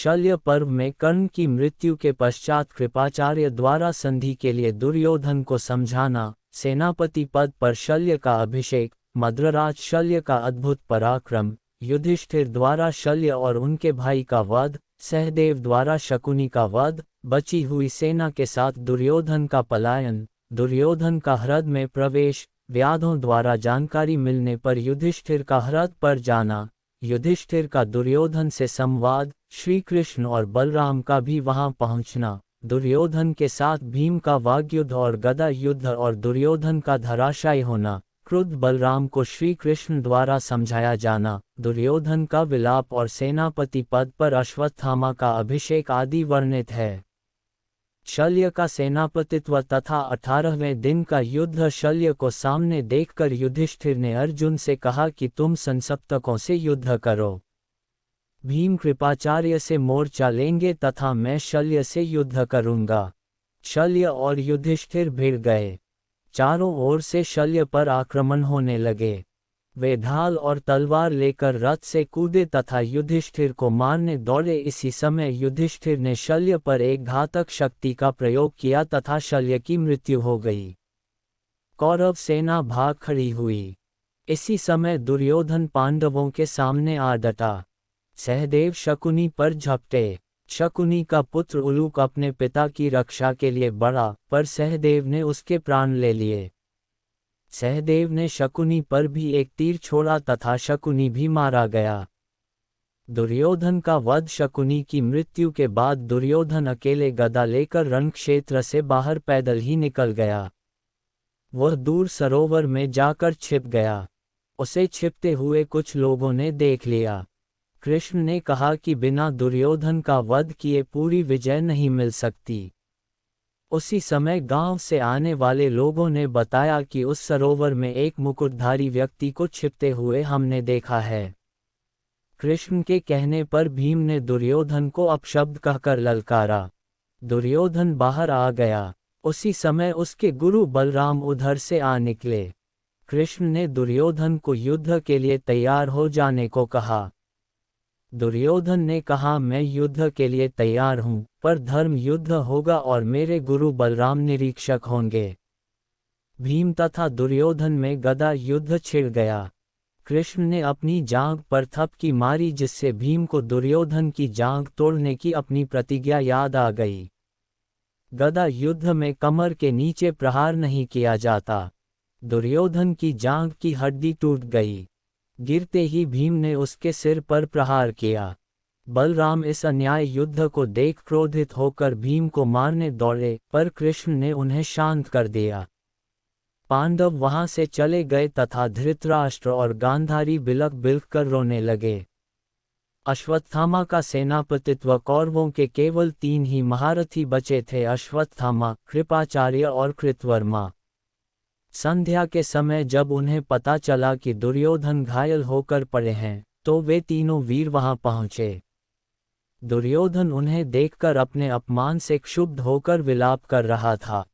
शल्य पर्व में कर्ण की मृत्यु के पश्चात कृपाचार्य द्वारा संधि के लिए दुर्योधन को समझाना, सेनापति पद पर शल्य का अभिषेक, मद्रराज शल्य का अद्भुत पराक्रम, युधिष्ठिर द्वारा शल्य और उनके भाई का वध, सहदेव द्वारा शकुनी का वध, बची हुई सेना के साथ दुर्योधन का पलायन, दुर्योधन का ह्रद में प्रवेश, व्याधों द्वारा जानकारी मिलने पर युधिष्ठिर का ह्रद पर जाना, युधिष्ठिर का दुर्योधन से संवाद, श्री कृष्ण और बलराम का भी वहां पहुंचना, दुर्योधन के साथ भीम का वाग्युद्ध और गदा युद्ध और दुर्योधन का धराशायी होना, क्रुद्ध बलराम को श्री कृष्ण द्वारा समझाया जाना, दुर्योधन का विलाप और सेनापति पद पर अश्वत्थामा का अभिषेक आदि वर्णित है। शल्य का सेनापतित्व तथा 18वें दिन का युद्ध। शल्य को सामने देखकर युधिष्ठिर ने अर्जुन से कहा कि तुम संसप्तकों से युद्ध करो। भीम कृपाचार्य से मोर्चा लेंगे तथा मैं शल्य से युद्ध करूंगा। शल्य और युधिष्ठिर भिड़ गए। चारों ओर से शल्य पर आक्रमण होने लगे। वे ढाल और तलवार लेकर रथ से कूदे तथा युधिष्ठिर को मारने दौड़े। इसी समय युधिष्ठिर ने शल्य पर एक घातक शक्ति का प्रयोग किया तथा शल्य की मृत्यु हो गई। कौरव सेना भाग खड़ी हुई। इसी समय दुर्योधन पांडवों के सामने आ डटा। सहदेव शकुनी पर झपटे। शकुनी का पुत्र उलूक अपने पिता की रक्षा के लिए बढ़ा, पर सहदेव ने उसके प्राण ले लिए। सहदेव ने शकुनी पर भी एक तीर छोड़ा तथा शकुनी भी मारा गया। दुर्योधन का वध। शकुनी की मृत्यु के बाद दुर्योधन अकेले गदा लेकर रणक्षेत्र से बाहर पैदल ही निकल गया। वह दूर सरोवर में जाकर छिप गया। उसे छिपते हुए कुछ लोगों ने देख लिया। कृष्ण ने कहा कि बिना दुर्योधन का वध किए पूरी विजय नहीं मिल सकती। उसी समय गांव से आने वाले लोगों ने बताया कि उस सरोवर में एक मुकुटधारी व्यक्ति को छिपते हुए हमने देखा है। कृष्ण के कहने पर भीम ने दुर्योधन को अपशब्द कहकर ललकारा। दुर्योधन बाहर आ गया। उसी समय उसके गुरु बलराम उधर से आ निकले। कृष्ण ने दुर्योधन को युद्ध के लिए तैयार हो जाने को कहा। दुर्योधन ने कहा, मैं युद्ध के लिए तैयार हूं, पर धर्म युद्ध होगा और मेरे गुरु बलराम निरीक्षक होंगे। भीम तथा दुर्योधन में गदा युद्ध छिड़ गया। कृष्ण ने अपनी जांघ पर थपकी मारी जिससे भीम को दुर्योधन की जांघ तोड़ने की अपनी प्रतिज्ञा याद आ गई। गदा युद्ध में कमर के नीचे प्रहार नहीं किया जाता। दुर्योधन की जांघ की हड्डी टूट गई। गिरते ही भीम ने उसके सिर पर प्रहार किया। बलराम इस अन्याय युद्ध को देख क्रोधित होकर भीम को मारने दौड़े, पर कृष्ण ने उन्हें शांत कर दिया। पांडव वहां से चले गए तथा धृतराष्ट्र और गांधारी बिलख बिलख कर रोने लगे। अश्वत्थामा का सेनापतित्व। कौरवों के केवल 3 ही महारथी बचे थे, अश्वत्थामा, कृपाचार्य और कृतवर्मा। संध्या के समय जब उन्हें पता चला कि दुर्योधन घायल होकर पड़े हैं, तो वे तीनों वीर वहां पहुंचे। दुर्योधन उन्हें देखकर अपने अपमान से क्षुब्ध होकर विलाप कर रहा था।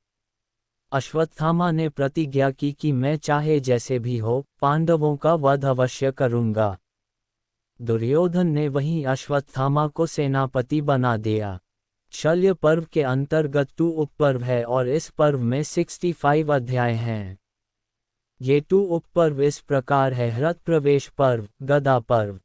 अश्वत्थामा ने प्रतिज्ञा की कि मैं चाहे जैसे भी हो, पांडवों का वध अवश्य करूंगा। दुर्योधन ने वहीं अश्वत्थामा को सेनापति बना दिया। शल्य पर्व के अंतर्गत 2 उपपर्व है और इस पर्व में 65 अध्याय हैं। ये 2 उपपर्व इस प्रकार है: ह्रद प्रवेश पर्व, गदा पर्व,